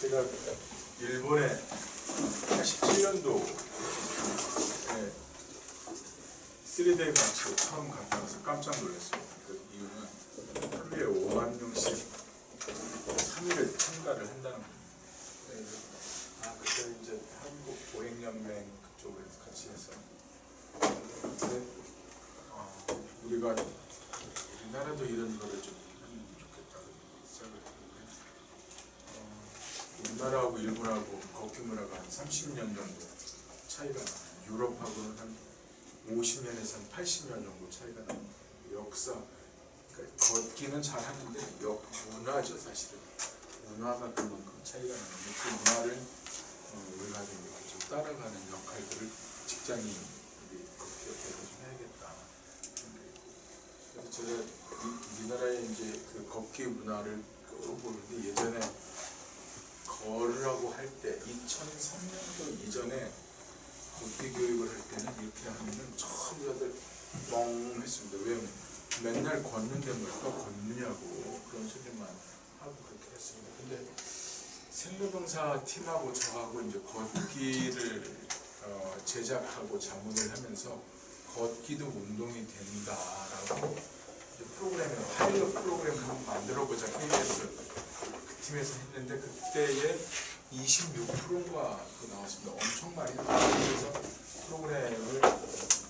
제가 일본에 87년도에 3데이 마치 처음 갔다 와서 깜짝 놀랐어요. 그 이유는 하루에 5만 명씩 3일을 참가를 한다는 거예요. 그때 이제 한국 보행연맹 그쪽에서 같이 해서 근데 우리가 우리나라도 이런 거를 좀 하면 좋겠다고 생각을 했는데 우리나라하고 일본하고 걷기 문화가 한 30년 정도 차이가 나요. 유럽하고는 한 50년에서 한 80년 정도 차이가 나요. 역사, 그러니까 걷기는 잘하는데 문화죠 사실은. 문화가 그만큼 차이가 나는데 그 문화를 우리가 좀 따라가는 역할들을 직장인들이 걷기업체에서 좀 해야겠다. 그래서 제가 우리나라의 이제 그 걷기 문화를 보는데 예전에 걸으라고 할 때 2003년도 이전에 걷기 교육을 할 때는 이렇게 하면은 처음 다들 멍했습니다. 왜냐면 맨날 걷는데 뭘까 걷느냐고 그런 소리만 하고 그렇게 했습니다. 근데 생로병사 팀하고 저하고 이제 걷기를 제작하고 자문을 하면서 걷기도 운동이 된다라고 프로그램을 파일럿 프로그램을 한번 만들어보자 KBS 그 팀에서 했는데 그때에 26%가 나왔습니다. 엄청 많이 나왔어요. 그래서 프로그램을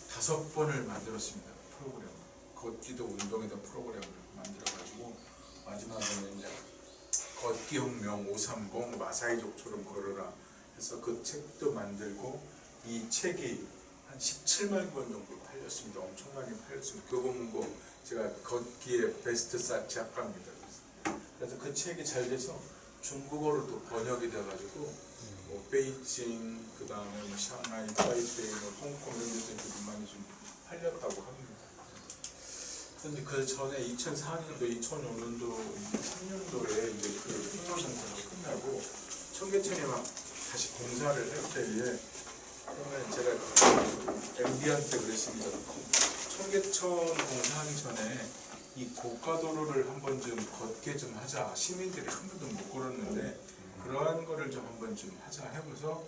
5번을 만들었습니다. 프로그램 걷기도 운동이다 프로그램을 만들어가지고 마지막에는 이제 걷기혁명 530 마사이족처럼 걸어라 해서 그 책도 만들고 이 책이 한 17만 권 정도 팔렸습니다. 엄청 많이 팔렸습니다. 교보문고 제가 걷기의 베스트 작가입니다. 그래서 그 책이 잘 돼서 중국어로 또 번역이 돼가지고 뭐 베이징 그 다음에 뭐 샹하이, 타이베이, 뭐 홍콩 이런 데서 많이 좀 팔렸다고 합니다. 근데 그 전에 2004년도, 2005년도, 3년도에 이제 그 생로병사가 끝나고 청계천에 막 다시 공사를 할 때에 그러면 제가 MD한테 그랬습니다. 청계천 공사하기 전에 이 고가도로를 한번 좀 걷게 좀 하자. 시민들이 한 번도 못 걸었는데 그러한 거를 좀 한번 좀 하자 해서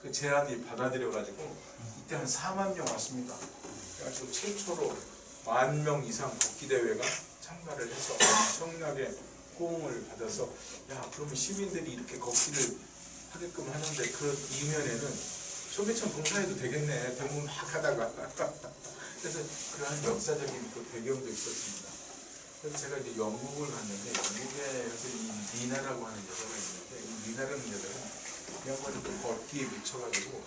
그 제안이 받아들여가지고 이때 한 4만 명 왔습니다. 그래가지고 최초로 10,000명 이상 걷기 대회가 참가를 해서 엄청나게 호응을 받아서 야 그러면 시민들이 이렇게 걷기를 하게끔 하는데 그 이면에는 청계천 공사해도 되겠네. 병문 막 하다가 그래서 그러한 역사적인 그 배경도 있었습니다. 그래서 제가 이제 영국을 갔는데 영국에서 이 리나라고 하는 여자가 있는데 이 리나라는 여자가 이 양반이 또 걷기에 미쳐가지고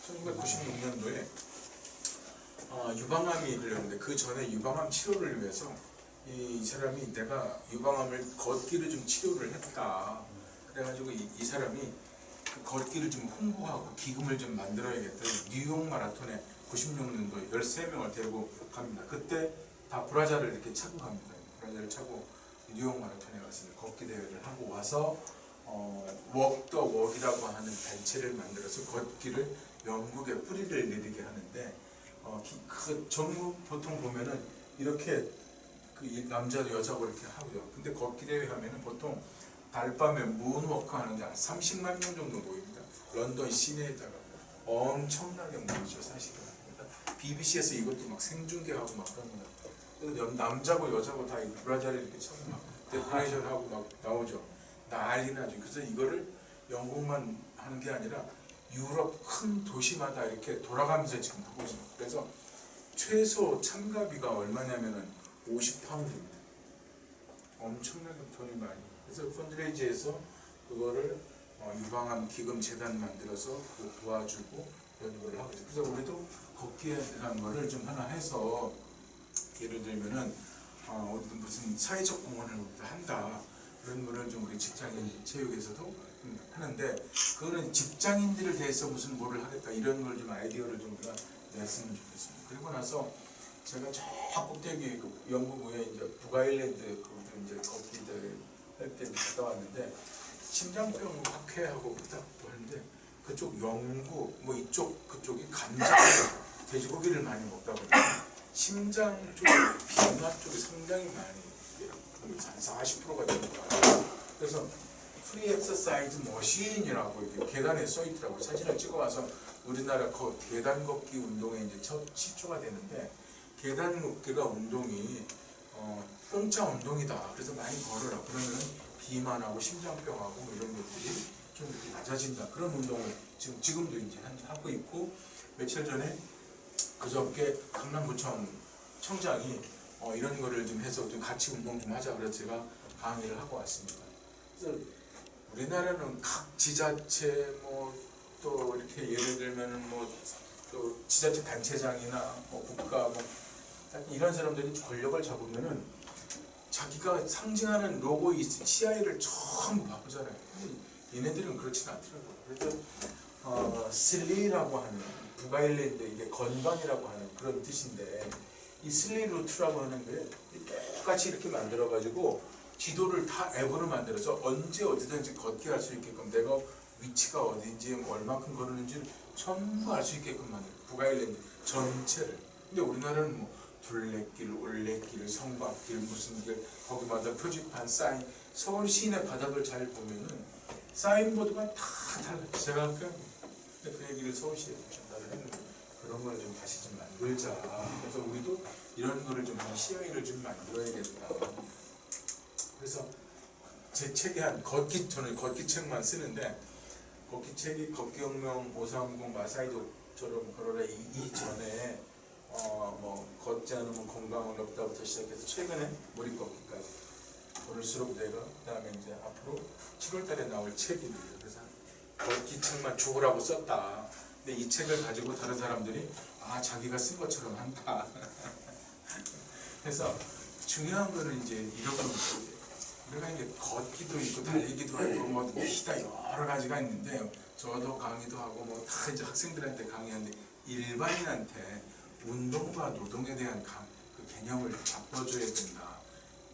1996년도에 유방암이 걸렸는데 그 전에 유방암 치료를 위해서 이 사람이 내가 유방암을 걷기를 좀 치료를 했다. 그래가지고 이 사람이 그 걷기를 좀 홍보하고 기금을 좀 만들어야겠다. 뉴욕 마라톤에 96년도에 13명을 데리고 갑니다. 그때 다 브라자를 이렇게 차고 갑니다. 브라자를 차고 뉴욕 마라톤에 가서 걷기 대회를 하고 와서 워크 더 워크이라고 하는 단체를 만들어서 걷기를 영국에 뿌리를 내리게 하는데 그 전국 보통 보면은 이렇게 그 남자도 여자고 이렇게 하고요. 근데 걷기 대회 하면은 보통 달밤에 문워크 하는데 30만 명 정도 모입니다. 런던 시내에다가 엄청나게 모이죠 사실은. 그러니까 BBC에서 이것도 막 생중계하고 막 그럽니다. 그래서 남자고 여자고 다 브라자를 이렇게 차고 막 데코레이션 하고 막 나오죠. 난리 나죠. 그래서 이거를 영국만 하는 게 아니라 유럽 큰 도시마다 이렇게 돌아가면서 지금 하고 있습니다. 그래서 최소 참가비가 얼마냐면은 50파운드입니다. 엄청나게 돈이 많이. 그래서 펀드레이즈에서 그거를 유방암 기금 재단 만들어서 도와주고 이런 걸 하고 있어요. 그래서 우리도 걷기에 대한 거를 좀 하나 해서 예를 들면은 어디 무슨 사회적 공헌을 한다. 그런 거를 좀 우리 직장인 체육에서도 하는데 그거는 직장인들을 대해서 무슨 뭐를 하겠다 이런 걸 좀 아이디어를 좀 우리가 냈으면 좋겠습니다. 그리고 나서 제가 저 꼭대기 그 영국 에 이제 북아일랜드 그 이제 걷기들 할 때 갔다 왔는데 심장병 학회하고 그다고 하는데 그쪽 영국 뭐 이쪽 그쪽이 감자 돼지고기를 많이 먹다 보니까 심장 쪽 비만합 쪽이 상당히 많이 한 40%가 되는 거예요. 그래서 프리 엑서사이즈 머신이라고 이렇게 계단에 써 있더라고. 사진을 찍어와서 우리나라 계단 걷기 운동에 이제 첫 시초가 되는데, 계단 걷기가 운동이 공짜 운동이다. 그래서 많이 걸어라. 그러면 비만하고 심장병하고 뭐 이런 것들이 좀 이렇게 낮아진다. 그런 운동을 지금도 이제 하고 있고, 며칠 전에 그저께 강남구청 청장이 이런 거를 좀 해서 좀 같이 운동 좀 하자. 그래서 제가 강의를 하고 왔습니다. 그래서 우리나라는 각 지자체 또 이렇게 예를 들면은 또 지자체 단체장이나 국가 이런 사람들이 권력을 잡으면은 자기가 상징하는 로고 CI를 전부 바꾸잖아요. 근데 얘네들은 그렇지는 않더라고요. 그래서 슬리라고 하는 북아일랜드 이게 건강이라고 하는 그런 뜻인데, 이 슬리 루트라고 하는 게 똑같이 이렇게 만들어가지고 지도를 다 앱으로 만들어서 언제 어디든지 걷게 할 수 있게끔, 내가 위치가 어딘지 얼마큼 걸었는지 전부 알 수 있게끔 만들어요. 북아일랜드 전체를. 근데 우리나라는 둘레길, 올레길, 성곽길, 무슨 길, 거기마다 표지판, 사인, 서울 시내 바닥을 잘 보면은 사인보드가 다 달라요. 제가 아까 그 얘기를 서울시에 전달을 했는데, 그런 걸 좀 다시 좀 만들자. 그래서 우리도 이런 거를 좀 CI를 좀 만들어야겠다. 그래서 제 책에 저는 걷기 책만 쓰는데, 걷기 책이 걷기혁명 530 마사이족처럼 걸어라 이전에 걷지 않으면 건강은 없다부터 시작해서 최근에 무리 걷기까지 걸을수록 내가 그다음에 이제 앞으로 7월달에 나올 책입니다. 그래서 걷기 책만 죽으라고 썼다. 근데 이 책을 가지고 다른 사람들이 자기가 쓴 것처럼 한다. 그래서 중요한 거는 이제 이런 겁니다. 우리가 이제 걷기도 있고 달리기도 하고 기타 여러 가지가 있는데, 저도 강의도 하고 다 이제 학생들한테 강의하는데, 일반인한테 운동과 노동에 대한 그 개념을 바꿔줘야 된다.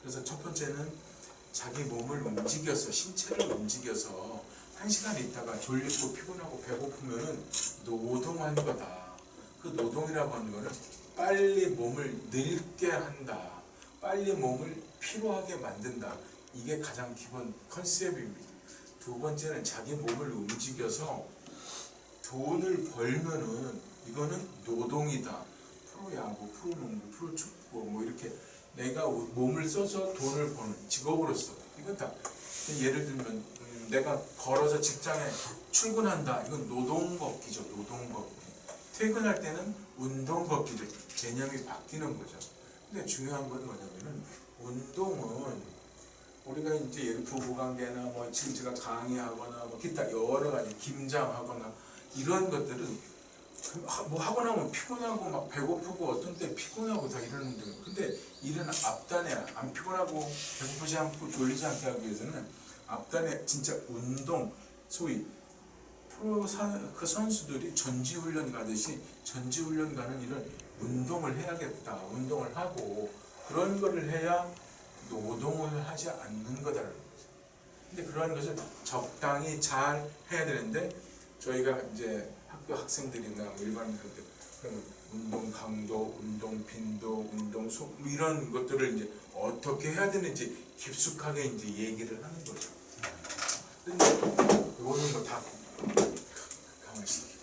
그래서 첫 번째는 자기 몸을 움직여서, 신체를 움직여서 1시간 있다가 졸리고 피곤하고 배고프면은 노동하는 거다. 그 노동이라고 하는 거는 빨리 몸을 늙게 한다. 빨리 몸을 피로하게 만든다. 이게 가장 기본 컨셉입니다. 두 번째는 자기 몸을 움직여서 돈을 벌면은 이거는 노동이다. 프로야구, 프로농구, 프로축구 이렇게 내가 몸을 써서 돈을 버는 직업으로서 이건 다. 예를 들면 내가 걸어서 직장에 출근한다. 이건 노동 걷기죠. 노동 걷기. 퇴근할 때는 운동 걷기죠. 개념이 바뀌는 거죠. 근데 중요한 건 뭐냐면은, 운동은 우리가 이제 예를 부부관계나 지금 제가 강의하거나 기타 여러 가지 김장하거나 이런 것들은 하고 나면 피곤하고 막 배고프고 어떤 때 피곤하고 다 이러는데, 근데 일은 앞단에 안 피곤하고 배고프지 않고 졸리지 않게 하기 위해서는 앞단에 진짜 운동, 소위 그 선수들이 전지훈련 가듯이 전지훈련 가는 이런 운동을 해야겠다. 운동을 하고 그런 거를 해야 노동을 하지 않는 거다라는 거죠. 근데 그러한 것을 적당히 잘 해야 되는데, 저희가 이제 학교 학생들이나 일반인들 운동 강도, 운동 빈도, 운동 속 이런 것들을 이제 어떻게 해야 되는지 깊숙하게 이제 얘기를 하는 거죠. 근데 이거는 다 강의시키고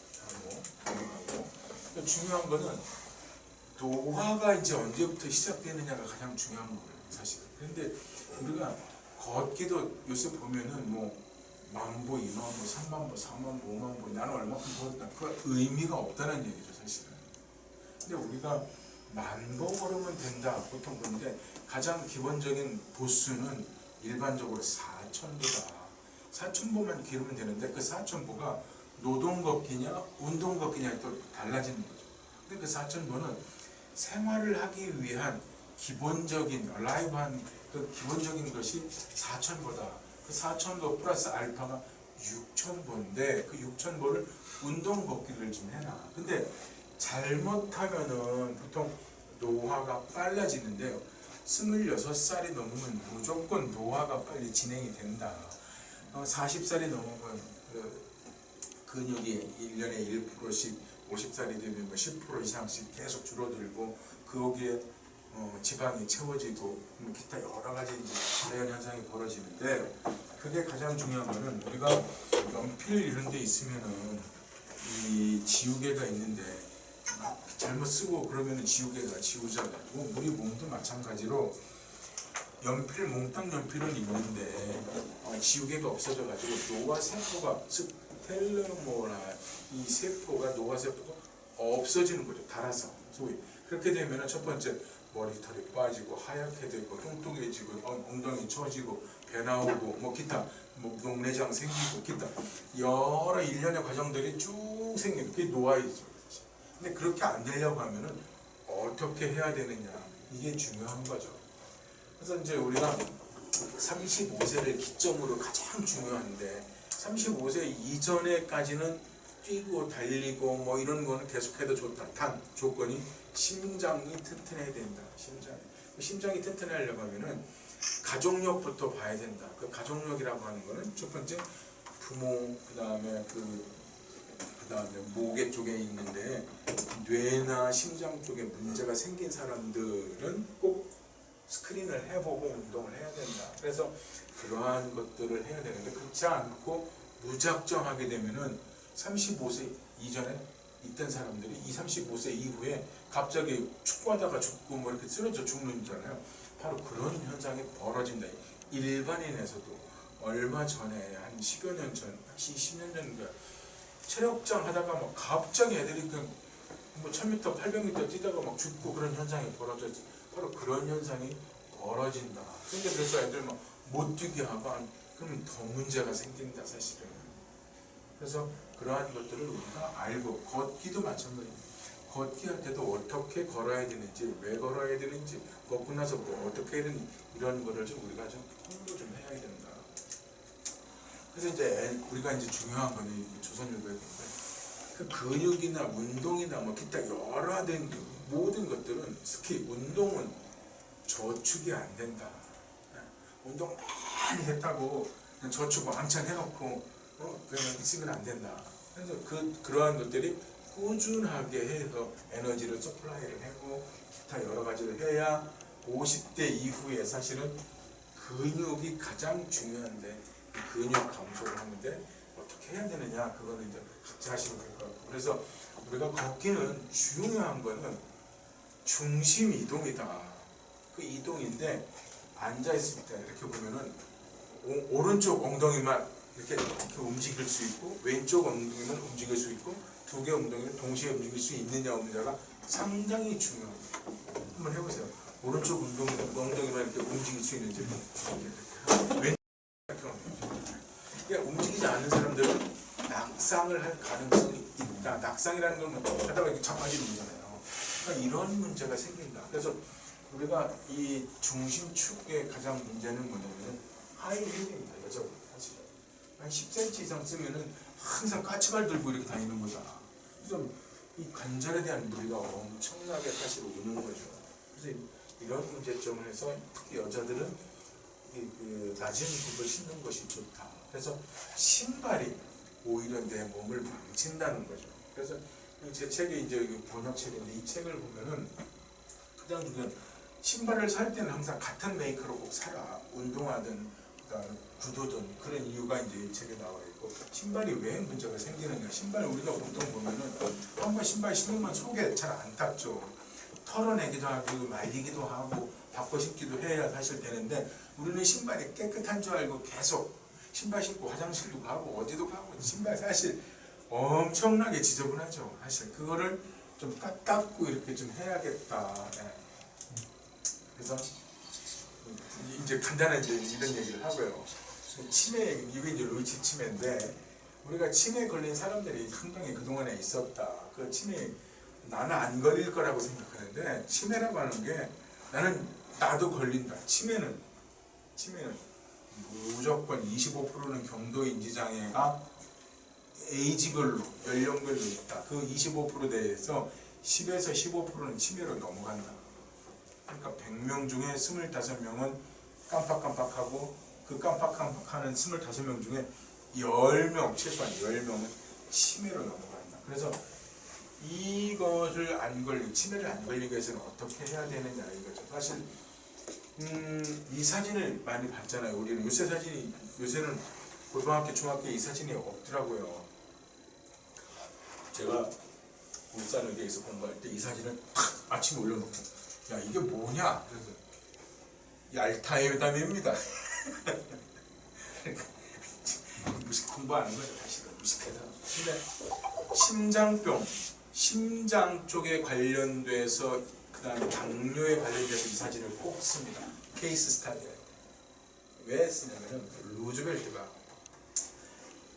중요한 거는 노화가 이제 언제부터 시작되느냐가 가장 중요한 거예요, 사실은. 그런데 우리가 걷기도 요새 보면은 10,000보, 20,000보, 30,000보, 40,000보, 50,000보 나는 얼마큼 걸었다. 그 의미가 없다는 얘기죠, 사실은. 근데 우리가 10,000보 걸으면 된다 보통 그런데, 가장 기본적인 보수는 일반적으로 4,000보다. 4,000보만 기르면 되는데, 그 4,000보가 노동 걷기냐 운동 걷기냐에 또 달라지는 거죠. 근데 그 4,000보는 생활을 하기 위한 기본적인 라이브한 그 기본적인 것이 4,000보다. 그 4,000보 플러스 알파가 6,000보인데, 그 6,000보를 운동 걷기를 좀 해놔. 근데 잘못하면은 보통 노화가 빨라지는데요. 26살이 넘으면 무조건 노화가 빨리 진행이 된다. 40살이 넘으면 근육이 1년에 1%씩, 50살이 되면 10% 이상씩 계속 줄어들고, 거기에 지방이 채워지고 기타 여러 가지 자연 현상이 벌어지는데, 그게 가장 중요한 거는 우리가 연필 이런 데 있으면은 이 지우개가 있는데 막 잘못 쓰고 그러면은 지우개가 지우잖아요. 우리 몸도 마찬가지로 연필 몽땅 연필은 있는데 지우개가 없어져가지고 노화세포가 즉 텔레모라 이 세포가 노화세포가 없어지는 거죠. 닳아서 소위 그렇게 되면은 첫 번째 머리털이 빠지고 하얗게 되고 뚱뚱해지고 엉덩이 처지고 배 나오고 뭐 기타 뭐 녹내장 생기고 기타 여러 일련의 과정들이 쭉 생기는 그게 노화이죠. 근데 그렇게 안 되려고 하면은 어떻게 해야 되느냐 이게 중요한 거죠. 그래서 이제 우리가 35세를 기점으로 가장 중요한데 35세 이전에까지는 뛰고 달리고 뭐 이런 거는 계속해도 좋다. 단 조건이 심장이 튼튼해야 된다. 심장이 튼튼하려고 하면은 가족력부터 봐야 된다. 그 가족력이라고 하는 거는 첫 번째 부모, 그다음에 목에 쪽에 있는데 뇌나 심장 쪽에 문제가 생긴 사람들은 꼭 스크린을 해보고 운동을 해야 된다. 그래서 그러한 것들을 해야 되는데 그렇지 않고 무작정 하게 되면은 35세 이전에 있던 사람들이 35세 이후에 갑자기 축구하다가 죽고 뭐 이렇게 쓰러져 죽는잖아요. 바로 그런 현상이 벌어진다. 일반인에서도 얼마 전에 한 10여 년 전, 20년 전인가 체력장 하다가 막 갑자기 애들이 뭐 1000m, 800m 뛰다가 막 죽고 그런 현상이 벌어졌지. 바로 그런 현상이 벌어진다. 근데 그래서 애들 막 못 뛰게 하고 그러면 더 문제가 생긴다 사실은. 그래서 그러한 것들을 우리가 알고 걷기도 마찬가지입니다. 걷기 할 때도 어떻게 걸어야 되는지, 왜 걸어야 되는지, 걷고 나서 뭐 어떻게 해야 되는지 이런 거를 좀 우리가 좀 공부 좀 해야 된다. 그래서 이제 우리가 이제 중요한 거는 조선일보에 그 근육이나 운동이나 뭐 기타 여러 된 모든 것들은 특히 운동은 저축이 안 된다. 운동 많이 했다고 저축 왕창 해놓고 그냥 있으면 안 된다. 그래서 그러한 것들이 꾸준하게 해서 에너지를 서플라이를 하고 기타 여러 가지를 해야 50대 이후에 사실은 근육이 가장 중요한데 근육 감소를 하는데 어떻게 해야 되느냐 그거는 이제 각자 하시면 될 것 같고 그래서 우리가 걷기는 중요한 거는 중심 이동이다. 그 이동인데 앉아 있을 때 이렇게 보면은 오른쪽 엉덩이만 이렇게 움직일 수 있고 왼쪽 엉덩이만 움직일 수 있고 두 개 엉덩이를 동시에 움직일 수 있느냐 없느냐가 상당히 중요합니다. 한번 해보세요. 오른쪽 엉덩이만 이렇게 움직일 수 있는지 왼쪽 그러니까 움직이지 않는 사람들은 낙상을 할 가능성이 있다. 낙상이라는 건 하다가 이렇게 자빠지는 거잖아요. 그러니까 이런 문제가 생긴다. 그래서 우리가 이 중심축의 가장 문제는 뭐냐면 하이힐입니다. 여자분 사실은 한 10cm 이상 쓰면은 항상 까치발 들고 이렇게 다니는 거잖아. 그래서 이 관절에 대한 무리가 엄청나게 사실 오는 거죠. 그래서 이런 문제점을 해서 특히 여자들은 낮은 굽을 신는 것이 좋다. 그래서 신발이 오히려 내 몸을 망친다는 거죠. 그래서 제 책이 이제 번역책인데 이 책을 보면은 가장 중요한 신발을 살 때는 항상 같은 메이커로 꼭 사라. 운동화든 구두든 그런 이유가 이제 이 책에 나와 있고 신발이 왜 문제가 생기느냐. 신발 우리가 보통 보면은 한번 신발 신으면 속에 잘 안 닦죠. 털어내기도 하고 말리기도 하고 바꿔 신기도 해야 사실 되는데 우리는 신발이 깨끗한 줄 알고 계속 신발 신고 화장실도 가고 어디도 가고 신발 사실 엄청나게 지저분하죠. 사실 그거를 좀 닦고 이렇게 좀 해야겠다. 네. 그래서 이제 간단한 이런 얘기를 하고요. 치매 이게 이제 루이치 치매인데 우리가 치매에 걸린 사람들이 상당히 그동안에 있었다. 그 치매 나는 안 걸릴 거라고 생각하는데 치매라고 하는 게 나도 걸린다. 치매는 무조건 25%는 경도 인지 장애가 에이지별로 연령별로 있다. 그 25% 대해서 10에서 15%는 치매로 넘어간다. 그러니까 100명 중에 25명은 깜빡깜빡하고 그 깜빡깜빡하는 25명 중에 10명, 최소한 10명은 치매로 넘어간다. 그래서 이것을 치매를 안 걸리기 위해서는 어떻게 해야 되느냐 이거죠. 사실 이 사진을 많이 봤잖아요. 우리는 요새는 고등학교, 중학교에 이 사진이 없더라고요. 제가 울산의대에서 공부할 때 이 사진을 탁 아침에 올려놓고, 야 이게 뭐냐? 그래서 얄타의 회담입니다. 무식 공부하는 거예요. 다시 무식해서. 근데 심장 쪽에 관련돼서 그다음에 당뇨에 관련돼서 이 사진을 꼭 씁니다. 케이스 스타디에. 왜 쓰냐면은 루즈벨트가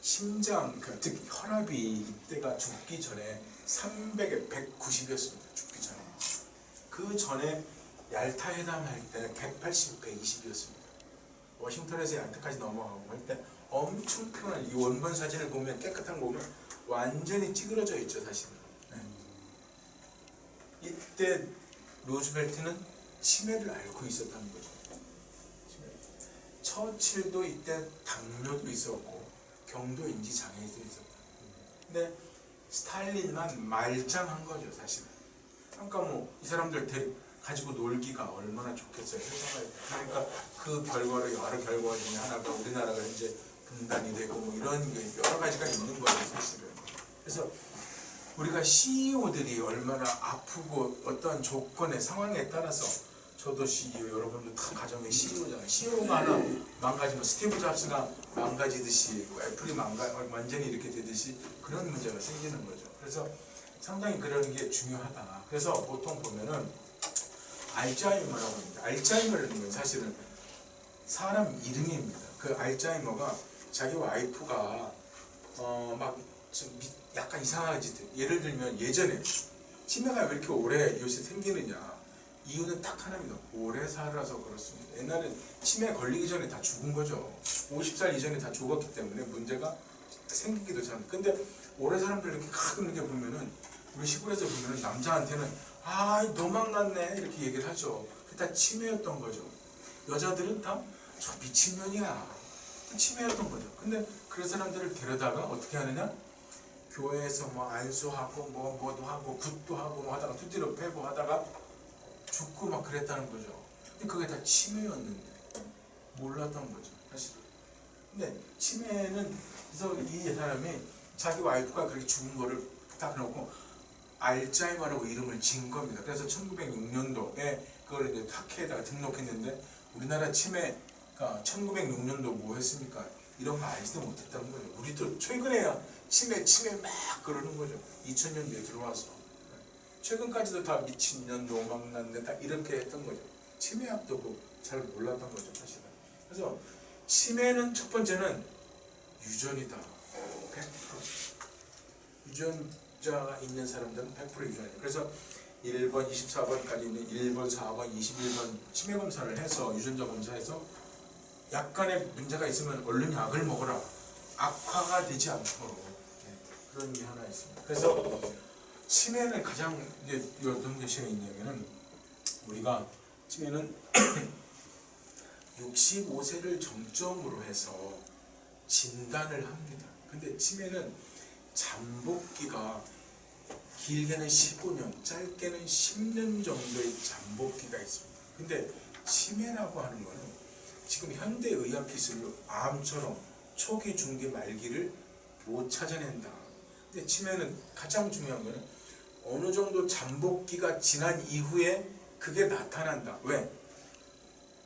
심장, 특히 혈압이 이때가 죽기 전에 300에 190이었습니다. 죽기 전에. 그 전에 얄타 회담 할 때는 180, 120이었습니다. 워싱턴에서 얄타까지 넘어가고 할 때 엄청 편한 이 원본 사진을 보면 깨끗한 거 보면 완전히 찌그러져 있죠, 사실은. 네. 이때 루즈벨트는 치매를 앓고 있었다는 거죠. 처칠도 이때 당뇨도 있었고 경도인지 장애도 있었다. 근데 스탈린만 말짱한 거죠, 사실은. 그러니까 뭐 이 사람들 가지고 놀기가 얼마나 좋겠어요. 그러니까 그 결과로 여러 결과 중에 하나가 우리나라가 이제 분단이 되고 뭐 이런 게 여러 가지가 있는 거예요, 사실은. 그래서 우리가 CEO들이 얼마나 아프고 어떠한 조건의 상황에 따라서 저도 CEO, 여러분도 다 가정의 CEO잖아요. CEO가 하나 망가지면 스티브 잡스가 망가지듯이 애플이 완전히 이렇게 되듯이 그런 문제가 생기는 거죠. 그래서 상당히 그런 게 중요하다. 그래서 보통 보면은 알츠하이머라고 합니다. 알츠하이머라는 건 사실은 사람 이름입니다. 그 알츠하이머가 자기 와이프가 막 좀 약간 이상한 짓, 예를 들면 예전에 치매가 왜 이렇게 오래 요새 생기느냐, 이유는 딱 하나입니다. 오래 살아서 그렇습니다. 옛날엔 치매 걸리기 전에 다 죽은 거죠. 50살 이전에 다 죽었기 때문에 문제가 생기기도 전. 근데 오래 사람들 이렇게 가끔 이렇게 보면은 우리 시골에서 보면은 남자한테는 너 막났네 이렇게 얘기를 하죠. 그게 다 치매였던 거죠. 여자들은 다 저 미친년이야, 치매였던 거죠. 근데 그런 사람들을 데려다가 어떻게 하느냐? 교회에서 뭐 안수하고 뭐도 하고 굿도 하고 뭐 하다가 두드려 패고 하다가 죽고 막 그랬다는 거죠. 근데 그게 다 치매였는데 몰랐던 거죠, 사실은. 근데 치매는, 그래서 이 사람이 자기 와이프가 그렇게 죽은 거를 딱 놓고 알츠하이머라고 이름을 지은 겁니다. 그래서 1906년도에 그걸 이제 학회에다가 등록했는데, 우리나라 치매가 1906년도 뭐 했습니까? 이런 거 알지도 못했다는 거죠. 우리도 최근에야 치매 막 그러는 거죠. 2000년도에 들어와서. 최근까지도 다 미친년도 막났네 다 이렇게 했던 거죠. 치매약도 잘 몰랐던 거죠, 사실은. 그래서 치매는 첫 번째는 유전이다. 100%. 유전자가 있는 사람들은 100% 유전이에요. 그래서 1번, 24번까지 있는 1번, 4번, 21번 치매 검사를 해서 유전자 검사해서 약간의 문제가 있으면 얼른 약을 먹어라. 악화가 되지 않도록. 네, 그런 게 하나 있습니다. 그래서 치매는 가장 이제 어떤 것이 있냐면은, 우리가 치매는 65세를 정점으로 해서 진단을 합니다. 근데 치매는 잠복기가 길게는 15년, 짧게는 10년 정도의 잠복기가 있습니다. 근데 치매라고 하는 거는 지금 현대 의학 기술로 암처럼 초기, 중기, 말기를 못 찾아낸다. 근데 치매는 가장 중요한 거는 어느 정도 잠복기가 지난 이후에 그게 나타난다. 왜?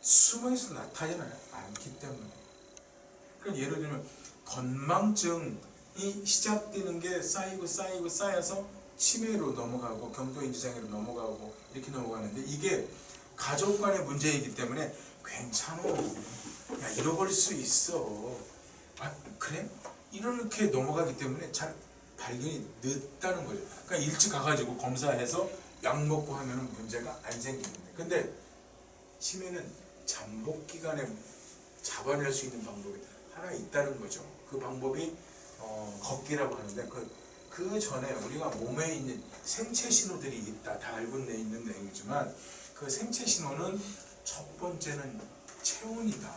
숨어있어 나타나지 않기 때문에. 그럼 예를 들면 건망증이 시작되는 게 쌓여서 치매로 넘어가고 경도인지장애로 넘어가고 이렇게 넘어가는데, 이게 가족 간의 문제이기 때문에 괜찮아, 야 잃어버릴 수 있어, 그래? 이렇게 넘어가기 때문에 잘 발견이 늦다는 거죠. 그러니까 일찍 가가지고 검사해서 약 먹고 하면은 문제가 안 생기는데, 근데 치매는 잠복 기간에 잡아낼 수 있는 방법이 하나 있다는 거죠. 그 방법이 걷기라고 하는데, 그 전에 우리가 몸에 있는 생체 신호들이 있다. 다 알고 있는 내용이지만, 그 생체 신호는 첫 번째는 체온이다.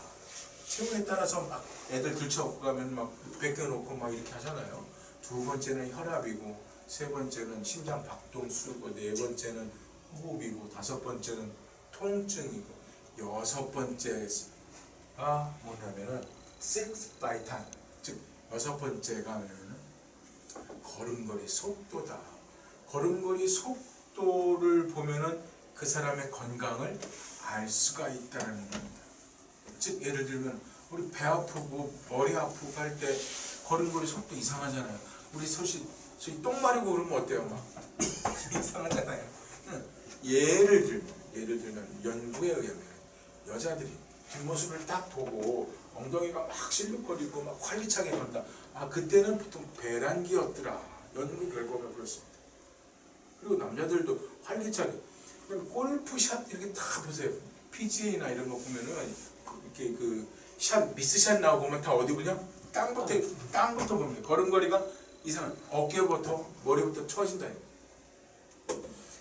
체온에 따라서 막 애들 들쳐가면 막 벗겨놓고 막 이렇게 하잖아요. 두 번째는 혈압이고, 세 번째는 심장 박동수고, 네 번째는 호흡이고, 다섯 번째는 통증이고, 여섯 번째가 뭐냐면은 6 by 10, 즉 여섯 번째가 뭐냐면은 걸음걸이 속도다. 걸음걸이 속도를 보면은 그 사람의 건강을 알 수가 있다는 겁니다. 즉 예를 들면 우리 배 아프고 머리 아프고 할 때 걸음걸이 속도 이상하잖아요. 우리 소시 똥 마르고 그러면 어때요? 막 이상하잖아요. 예를 들면 연구에 의하면 여자들이 뒷모습을 딱 보고 엉덩이가 막 실룩거리고 막 활기차게 건다. 아 그때는 보통 배란기였더라. 연구 결과가 그렇습니다. 그리고 남자들도 활기차게. 그럼 골프샷 이렇게 다 보세요. PGA나 이런 거 보면은 이렇게 그 샷 미스샷 나오고 다 어디 보냐? 땅부터 봅니다. 걸음걸이가 이상한 어깨부터 머리부터 처진다.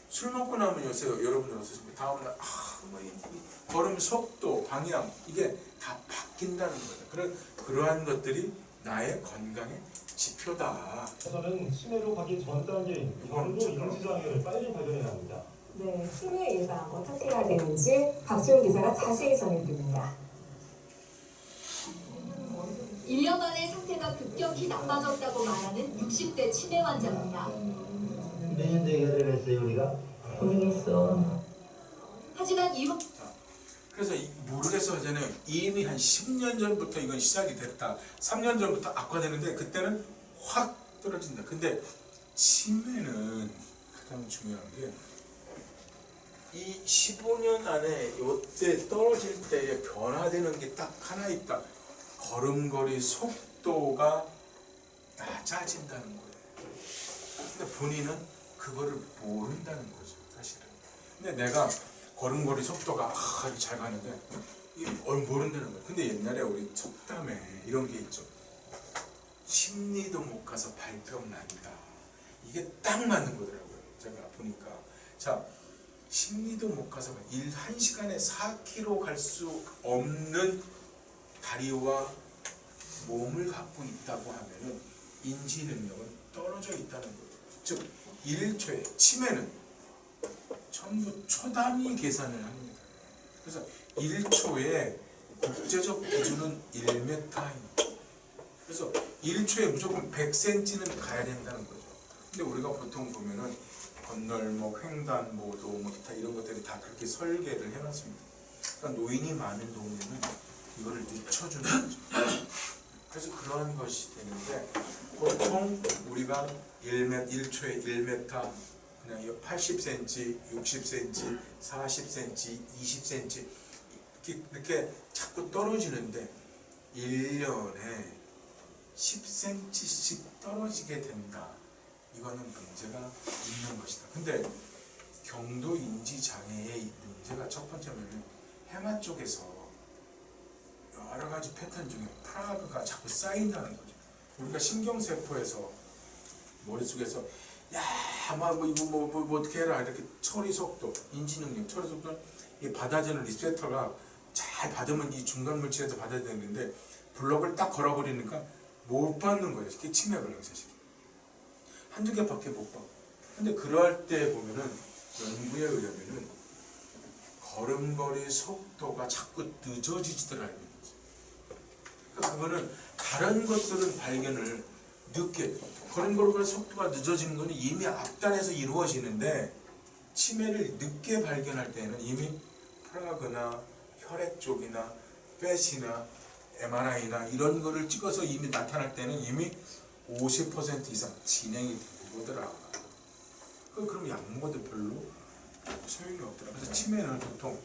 술 먹고 나면 요새 여러분들 어떻습니까? 다음날 걸음 속도, 방향 이게 다 바뀐다는 거예요. 그러한 것들이 나의 건강의 지표다. 저는 치매로 가기 전 단계인 경도 인지장애를 빨리 발견해야 합니다. 네, 치매 예방 어떻게 해야 되는지 박수영 기자가 자세히 전해드립니다. 1년 만에 상태가 급격히 나빠졌다고 말하는 60대 치매 환자입니다. 매년 대결을 했어요 우리가? 모르겠어. 하지만 이후 그래서 모르겠어 하잖아요. 이미 한 10년 전부터 이건 시작이 됐다. 3년 전부터 악화되는데 그때는 확 떨어진다. 근데 치매는 가장 중요한 게 이 15년 안에 이때 떨어질 때에 변화되는 게 딱 하나 있다. 걸음걸이 속도가 낮아진다는 거예요. 근데 본인은 그거를 모른다는 거죠, 사실은. 근데 내가 걸음걸이 속도가 아주 잘 가는데 모른다는 거예요. 근데 옛날에 우리 속담에 이런 게 있죠. 심리도 못 가서 발병 난다. 이게 딱 맞는 거더라고요. 제가 보니까. 자, 심리도 못 가서 1시간에 4km 갈 수 없는 다리와 몸을 갖고 있다고 하면은 인지 능력은 떨어져 있다는 거예요. 즉 1초에 치매는 전부 초 단위 계산을 합니다. 그래서 1초에 국제적 기준은 1m입니다. 그래서 1초에 무조건 100cm는 가야 된다는 거죠. 근데 우리가 보통 보면은 건널목, 횡단보도, 뭐 기타 이런 것들이 다 그렇게 설계를 해놨습니다. 그러니까 노인이 많은 동네는 이거를 늦춰주는 거죠. 그래서 그런 것이 되는데 보통 우리가 1초에 1m, 그냥 80cm, 60cm, 40cm, 20cm 이렇게 자꾸 떨어지는데 1년에 10cm씩 떨어지게 된다. 이거는 문제가 있는 것이다. 근데 경도 인지 장애의 문제가 첫 번째는 해마 쪽에서 여러 가지 패턴 중에 프라그가 자꾸 쌓인다는 거죠. 우리가 신경세포에서 머릿속에서 뭐 이거 뭐 어떻게 해라 이렇게 처리 속도, 인지 능력, 처리 속도는 이 받아주는 리셉터가 잘 받으면 이 중간 물질에서 받아야 되는데 블럭을 딱 걸어버리니까 못 받는 거예요. 그게 치매 걸려요, 사실. 한두 개밖에 못 받고. 근데 그럴 때 보면은 연구에 의하면은 걸음걸이 속도가 자꾸 늦어지더라고요. 그러니까 그거는 다른 것들은 발견을 늦게, 걸음걸이 속도가 늦어지는 것은 이미 앞단에서 이루어지는데 치매를 늦게 발견할 때는 이미 프라그나 혈액 쪽이나 펫이나 MRI나 이런 거를 찍어서 이미 나타날 때는 이미 50% 이상 진행이 되고 오더라. 그럼 약 먹어도 별로 소용이 없더라. 그래서 치매는 보통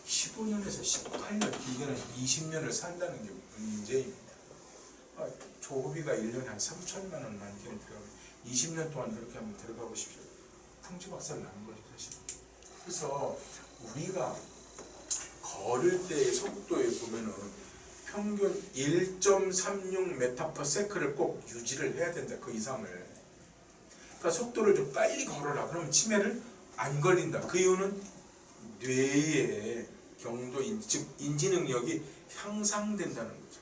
15년에서 18년, 길게는 20년을 산다는 게 문제입니다. 조급이가 1년에 한 3천만 원 많게는 들어가면 20년 동안 그렇게 한번 들어가 보십시오. 풍지박살 나는 거죠, 사실. 그래서 우리가 걸을 때의 속도에 보면은 평균 1.36m/s를 꼭 유지를 해야 된다. 그 이상을. 그러니까 속도를 좀 빨리 걸어라. 그러면 치매를 안 걸린다. 그 이유는 뇌의 경도 즉 인지 능력이 향상된다는 거죠.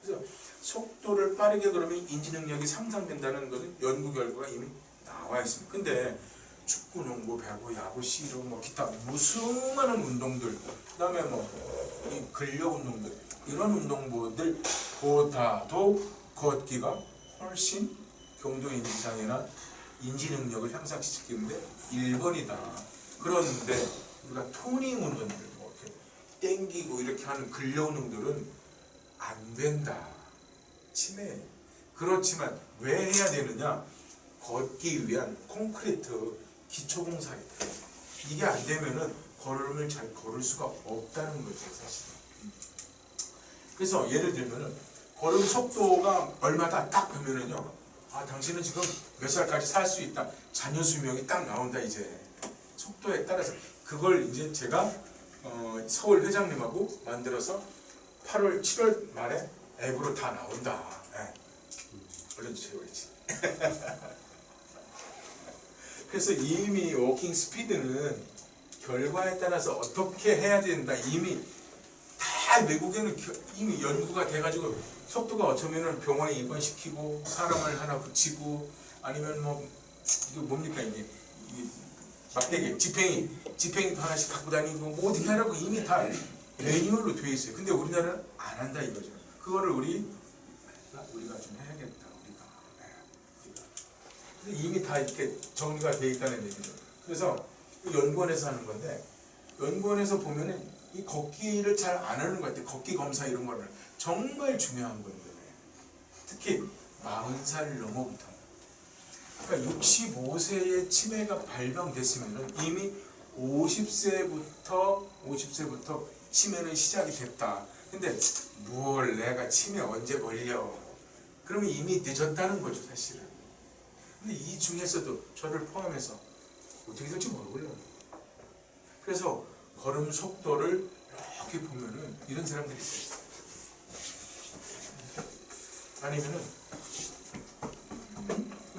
그래서 속도를 빠르게 걸으면 인지 능력이 향상된다는 것은 연구 결과가 이미 나와 있습니다. 근데 축구, 농구, 배구, 야구, 씨름, 뭐 기타 무슨 많은 운동들, 그다음에 이 근력 운동들, 이런 운동보다도 걷기가 훨씬 경도 인지 장애나 인지 능력을 향상시키는데 1번이다. 그런데 우리가 토닝 운동들, 뭐 이렇게 땡기고 이렇게 하는 근력 운동들은 안 된다. 치매. 그렇지만 왜 해야 되느냐? 걷기 위한 콘크리트 기초공사. 이게 안 되면은 걸음을 잘 걸을 수가 없다는 거죠, 사실은. 그래서 예를 들면은 걸음 속도가 얼마다 딱 하면은요, 아, 당신은 지금 몇 살까지 살 수 있다. 자녀 수명이 딱 나온다, 이제. 속도에 따라서. 그걸 이제 제가 서울 회장님하고 만들어서 8월, 7월 말에 앱으로 다 나온다. 네. 얼른 채워야지. 그래서 이미 워킹 스피드는 결과에 따라서 어떻게 해야 된다. 이미 다 외국에는 이미 연구가 돼가지고 속도가 어쩌면은 병원에 입원시키고 사람을 하나 붙이고 아니면 뭐 이거 뭡니까 이게 막대기 지팽이도 하나씩 갖고 다니고 뭐 어떻게 하라고 이미 다 매뉴얼로 돼 있어요. 근데 우리나라는 안 한다 이거죠. 그거를 우리가 좀 해야겠다. 근데 이미 다 이렇게 정리가 돼 있다는 얘기죠. 그래서 연구원에서 하는 건데 연구원에서 보면은 이 걷기를 잘 안 하는 것 같아요. 걷기 검사 이런 거를 정말 중요한 건데 특히 40살 넘어부터 그러니까 65세의 치매가 발병됐으면 이미 50세부터 치매는 시작이 됐다. 근데 뭘 내가 치매 언제 걸려? 그러면 이미 늦었다는 거죠, 사실은. 근데 이 중에서도 저를 포함해서 어떻게 될지 모르겠어요. 그래서 걸음 속도를 이렇게 보면은 이런 사람들이 있어요. 아니면은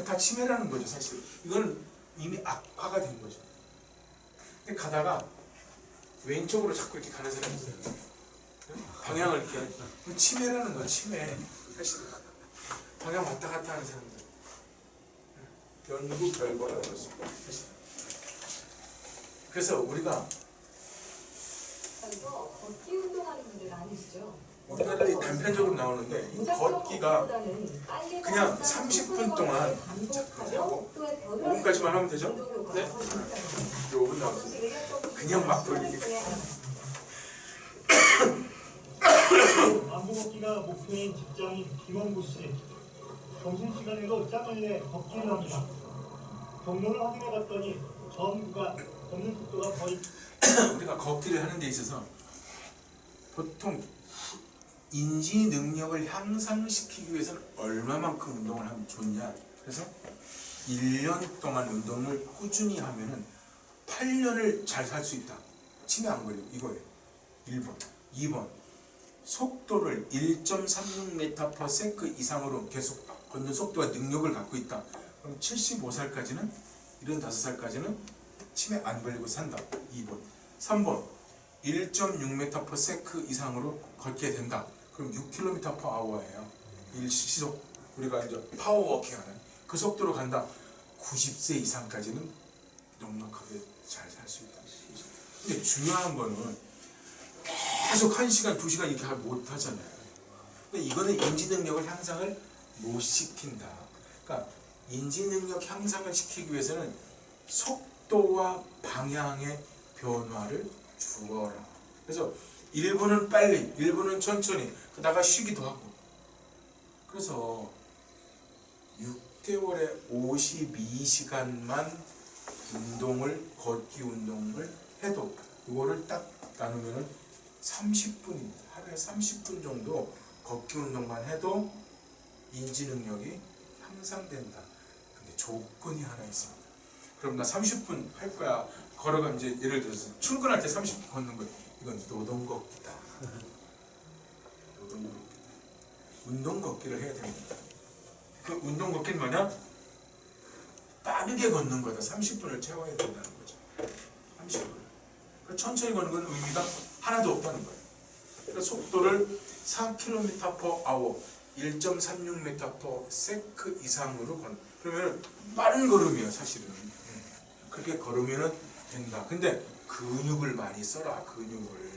다 치매라는 거죠, 사실. 이건 이미 악화가 된 거죠. 근데 가다가 왼쪽으로 자꾸 이렇게 가는 사람이 있어요. 방향을 이렇게. 치매라는 거야, 치매. 사실 방향 왔다 갔다 하는 사람들. 연구 결과가 그렇습니다. 그래서 우리가 그래서 걷기 운동하는 분들 아니시죠? 우리나라에 단편적으로 나오는데 이 걷기가 그냥 30분 동안 5분까지만 하면 되죠? 네. 5분 나왔어요. 그냥 막 돌리기. 안보 걷기가 목표인 직장인 김원구 씨. 점심시간에도 짬을 내 걷기를 합니다. 경로를 확인해봤더니 전 구간 걷는 속도가 거의 우리가 걷기를 하는 데 있어서 보통 인지 능력을 향상시키기 위해서는 얼마만큼 운동을 하면 좋냐. 그래서 1년 동안 운동을 꾸준히 하면은 8년을 잘 살 수 있다. 치매 안 걸리고 이거예요. 1번. 2번. 속도를 1.36m/s 이상으로 계속 걷는 속도와 능력을 갖고 있다. 그럼 75살까지는 75살까지는 치매 안 걸리고 산다. 2번. 3번. 1.6m/s 이상으로 걷게 된다. 그럼 6km/h예요. 일시속 우리가 이제 파워워킹 하는 그 속도로 간다. 90세 이상까지는 넉넉하게 잘 살 수 있다. 근데 중요한 거는 계속 1시간, 2시간 이렇게 못 하잖아요. 근데 이거는 인지 능력을 향상을 못 시킨다. 그러니까 인지 능력 향상을 시키기 위해서는 속도와 방향의 변화를 주어라. 그래서 1분은 빨리, 1분은 천천히, 그러다가 쉬기도 하고. 그래서 6개월에 52시간만 걷기 운동을 해도 이거를 딱 나누면 30분입니다. 하루에 30분 정도 걷기 운동만 해도 인지 능력이 향상된다. 근데 조건이 하나 있습니다. 그럼 나 30분 할 거야. 걸어가면 이제 예를 들어서 출근할 때 30분 걷는 거예요. 이건 노동 걷기다. 노동 걷기다. 운동 걷기를 해야 됩니다. 그 운동 걷기는 뭐냐? 빠르게 걷는 거다. 30분을 채워야 된다는 거죠. 30분. 천천히 걷는 건 의미가 하나도 없다는 거예요. 그래서 속도를 4km/h, 1.36m/s 이상으로 걷는. 그러면 빠른 걸음이에요, 사실은. 그렇게 걸으면은 된다. 근데 근육을 많이 써라. 근육을.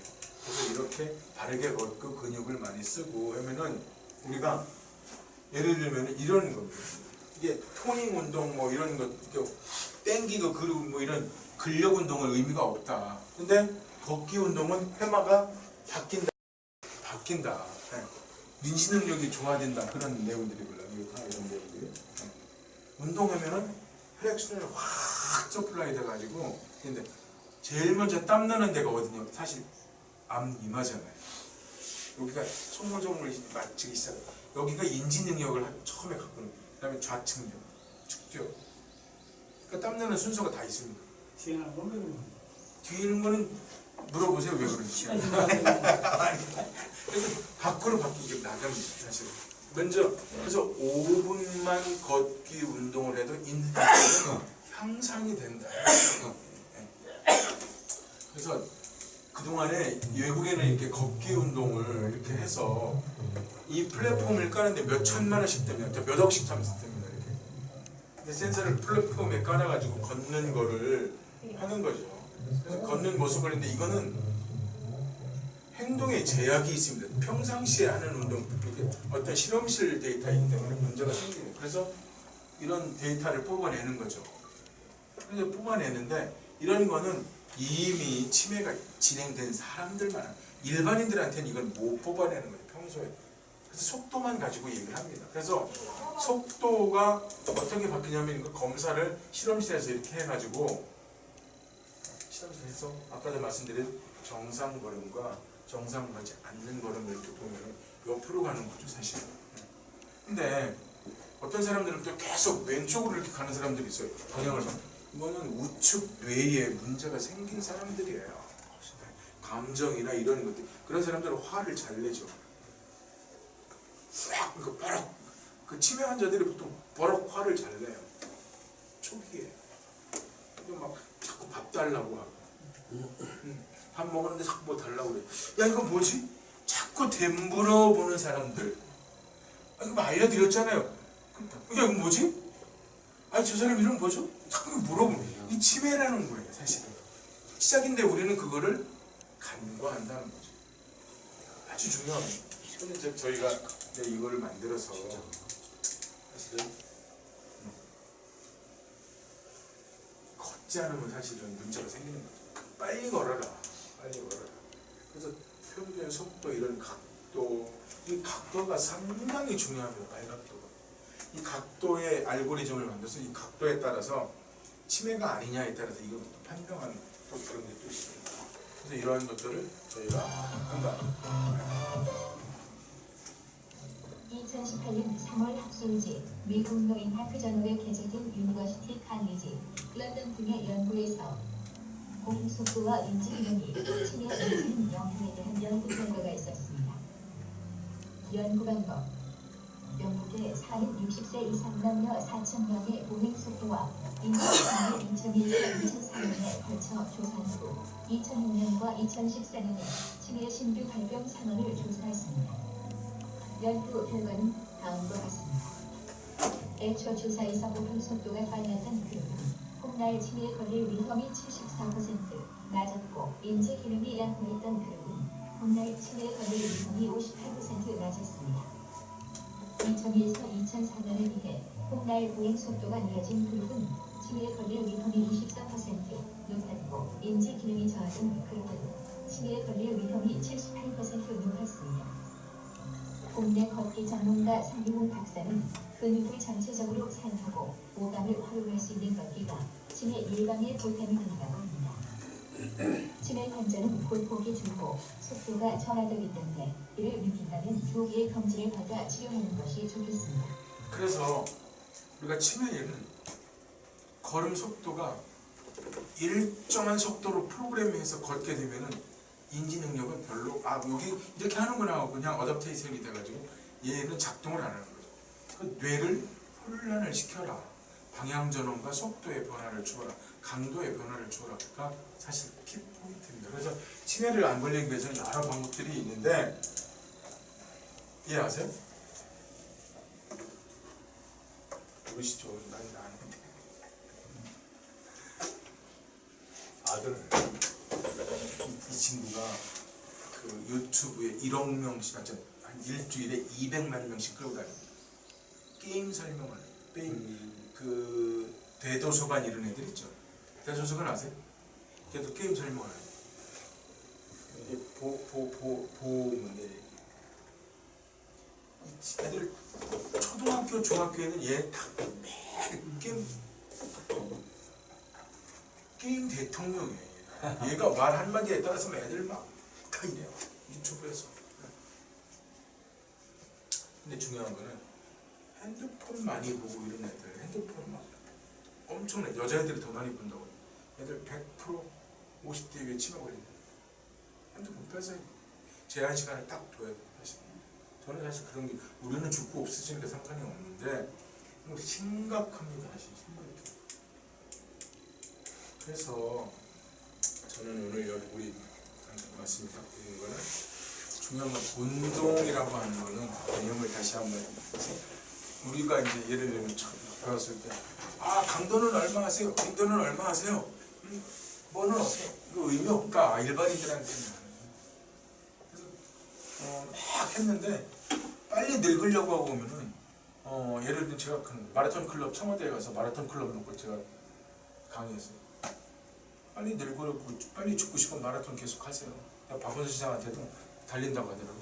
그래서 이렇게 바르게 걷고 근육을 많이 쓰고 하면은 우리가 예를 들면 이런 겁니다. 이게 토닝 운동 뭐 이런 거 땡기고 그리고 뭐 이런 근력 운동은 의미가 없다. 근데 걷기 운동은 해마가 바뀐다. 네. 인지 능력이 좋아진다. 그런 내용들이고요. 이런 내용들이. 네. 운동하면은 혈액순환이 확 서플라이 돼가지고 근데 제일 먼저 땀 나는 데가 어디냐? 사실 앞 이마잖아요. 여기가 송골송골 맞추기 시작. 여기가 인지 능력을 처음에 갖고 있는. 그다음에 좌측력, 측교. 그러니까 땀 나는 순서가 다 있습니다. 뒤에 하는 거면 뒤에 있는 거는 물어보세요 왜 그런지. 그래서 밖으로 바뀌게 나갑니다 사실. 먼저 그래서 5분만 걷기 운동을 해도 인지 능력은 향상이 된다. 그래서 그동안에 외국에는 이렇게 걷기 운동을 이렇게 해서 이 플랫폼을 까는데 몇 천만 원씩 듭니다. 몇 억씩 듭니다. 이렇게. 근데 센서를 플랫폼에 깔아가지고 걷는 거를 하는 거죠. 그래서 걷는 모습을 했는데 이거는 행동에 제약이 있습니다. 평상시에 하는 운동, 이렇게 어떤 실험실 데이터이기 때문에 문제가 생깁니다. 그래서 이런 데이터를 뽑아내는 거죠. 그래서 뽑아내는데 이런 거는 이미 치매가 진행된 사람들만, 일반인들한테는 이걸 못 뽑아내는 거예요, 평소에. 그래서 속도만 가지고 얘기를 합니다. 그래서 속도가 어떻게 바뀌냐면 이거 검사를 실험실에서 이렇게 해가지고 실험실에서 아까도 말씀드린 정상 걸음과 정상 가지 않는 걸음을 이렇게 보면 옆으로 가는 거죠, 사실. 근데 어떤 사람들은 또 계속 왼쪽으로 이렇게 가는 사람들이 있어요. 방향을 봐. 이거는 우측 뇌에 문제가 생긴 사람들이에요. 감정이나 이런 것들. 그런 사람들은 화를 잘 내죠. 그러니까 버럭. 그 치매 환자들이 보통 버럭 화를 잘 내요. 초기에. 막 자꾸 밥 달라고 하고. 밥 먹었는데 자꾸 뭐 달라고 그래. 야 이거 뭐지? 자꾸 댐불어 보는 사람들. 아, 이거 알려드렸잖아요. 야 이거 뭐지? 아니 저 사람 이름 뭐죠? 자꾸 물어보네. 이 치매라는 거예요 사실은. 시작인데 우리는 그거를 간과한다는 거죠. 아주 중요합니다. 근데 저희가 이거를 만들어서 사실은 걷지 않으면 사실은 문제가 생기는 거죠. 빨리 걸어라. 빨리 걸어라. 그래서 표현 속도 이런 각도, 이 각도가 상당히 중요합니다. 발각도가. 이 각도의 알고리즘을 만들어서 이 각도에 따라서 치매가 아니냐에 따라서 이걸 또 판정하는 또 그런 게 또 있습니다. 그래서 이러한 것들을 저희가 한다. 2018년 3월 학술지 미국 노인학회 전후에 개재된 유니버시티 칼리지 런던 등의 연구에서 공속도와 인지 기능이 치매 인지능 영향에 대한 연구 결과가 있었습니다. 연구 방법: 영국의 40, 60세 이상 남녀 4,000명의 보행 속도와 인지 기능을 2001년, 2003년에 걸쳐 조사한 후 2006년과 2014년에 치매 신규 발병 상황을 조사했습니다. 연구 결과는 다음과 같습니다. 애초 조사에서 보행 속도가 빨랐던 그룹은 훗날 치매에 걸릴 위험이 74% 낮았고 인지 기능이 약화했던 그룹은 훗날 치매에 걸릴 위험이 58% 낮았습니다. 2001에서 2004년에 비해 훗날 보행 속도가 느려진 그룹은 치매에 걸릴 위험이 24% 높았고 인지 기능이 저하된 그룹은 치매에 걸릴 위험이 78% 높았습니다. 국내 걷기 전문가 상유훈 박사는 근육을 전체적으로 사용하고 오감을 활용할 수 있는 걷기가 치매 예방에 보탬이 된다고 합니다. 치매 환자는 골폭이 줄고 속도가 저하되기 때문에 이를 느낀다면 조기에 검진을 받아 치료하는 것이 좋겠습니다. 그래서 우리가 치매에는 걸음 속도가 일정한 속도로 프로그래밍해서 걷게 되면은 인지 능력은 별로 여기 이렇게 하는구나 하고 그냥 어댑테이션이 돼가지고 얘는 작동을 안 하는 거죠. 그 뇌를 혼란을 시켜라. 방향 전환과 속도의 변화를 주어라. 강도의 변화를 주어라가 사실 키포인트입니다. 그래서 치매를 안 걸리기 위해서는 여러 방법들이 있는데 이해하세요? 모르시죠? 난 아는데. 아들 이 친구가 그 유튜브에 1억 명씩 한 일주일에 200만 명씩 끌고 다닙니다. 게임 설명을 해요. 게임 그 대도서관 이런 애들 있죠. 대도서관 아세요? 걔도 게임 설명을 해요. 이게 보문제 애들 초등학교 중학교에는 얘 다 매일 게임 대통령이에요. 얘가 말 한마디에 따라서 애들 막 다 이래요. 유튜브에서. 근데 중요한 거는 핸드폰 많이 보고 이런 애들 핸드폰 막 엄청나게 여자애들이 더 많이 본다고. 애들 100% 50대 위에 치마 걸린다. 핸드폰 뺏어요. 제한 시간을 딱 둬야 돼. 사실. 저는 사실 그런 게 우리는 죽고 없어지니까 상관이 없는데 심각합니다. 사실 심각해요. 그래서 저는 오늘 여기 우리 말씀이 딱 드리는 거는 중요한 건 운동이라고 하는 거는 개념을 다시 한번 우리가 이제 예를 들면 처음 배웠을 때 강도는 얼마 하세요? 강도는 얼마 하세요? 뭐는 어때요? 이거 의미 없다 일반인들한테는. 그래서 막 했는데 빨리 늙으려고 하고 오면은 예를 들면 제가 마라톤 클럽 청와대에 가서 마라톤 클럽 놓고 제가 강의했어요. 빨리 늙으려고 빨리 죽고 싶으면 마라톤 계속 하세요. 박원순 시장한테도 달린다고 하더라고.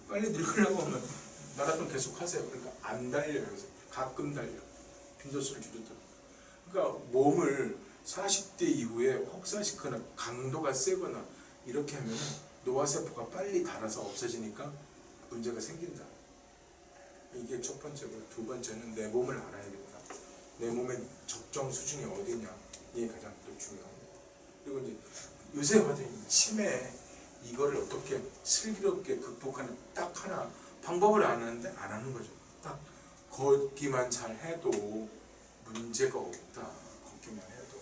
빨리 늙으려고 하면 마라톤 계속 하세요. 그러니까 안 달려요. 그래서 가끔 달려. 빈도수를 줄였더라고. 그러니까 몸을 40대 이후에 혹사시거나 강도가 세거나 이렇게 하면 노화세포가 빨리 닳아서 없어지니까 문제가 생긴다. 이게 첫 번째고 두 번째는 내 몸을 알아야겠다. 내 몸의 적정 수준이 어디냐. 이게 가장 또 중요합니다. 그리고 이제 요새 받은 치매 이거를 어떻게 슬기롭게 극복하는 딱 하나 방법을 아는데 안 하는 거죠. 딱 걷기만 잘 해도 문제가 없다. 걷기만 해도.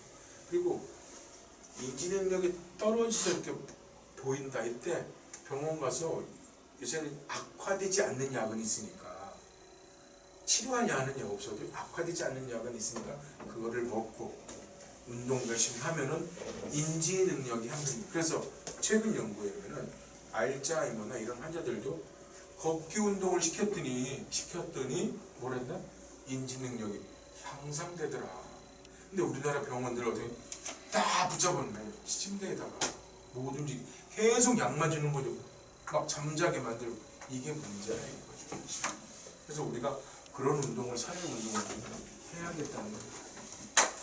그리고 인지 능력이 떨어져서 이렇게 보인다. 이때 병원 가서 요새는 악화되지 않는 약은 있으니까 치료할 약은 없어도 악화되지 않는 약은 있으니까 그거를 먹고 운동 열심히 하면은 인지 능력이 향상됩니다. 그래서 최근 연구에 보면은 알츠하이머나 이런 환자들도 걷기 운동을 시켰더니 뭐랬나? 인지 능력이 향상되더라. 근데 우리나라 병원들 어떻게 딱 붙잡았네. 침대에다가 뭐든지 계속 약만 주는 거죠. 막 잠자게 만들고 이게 문제야 이거죠. 그래서 우리가 그런 운동을 사회 운동을 해야겠다는 거예요.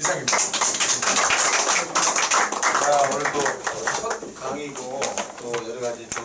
이상입니다. 자, 오늘 또 첫 강의고 또 여러 가지 또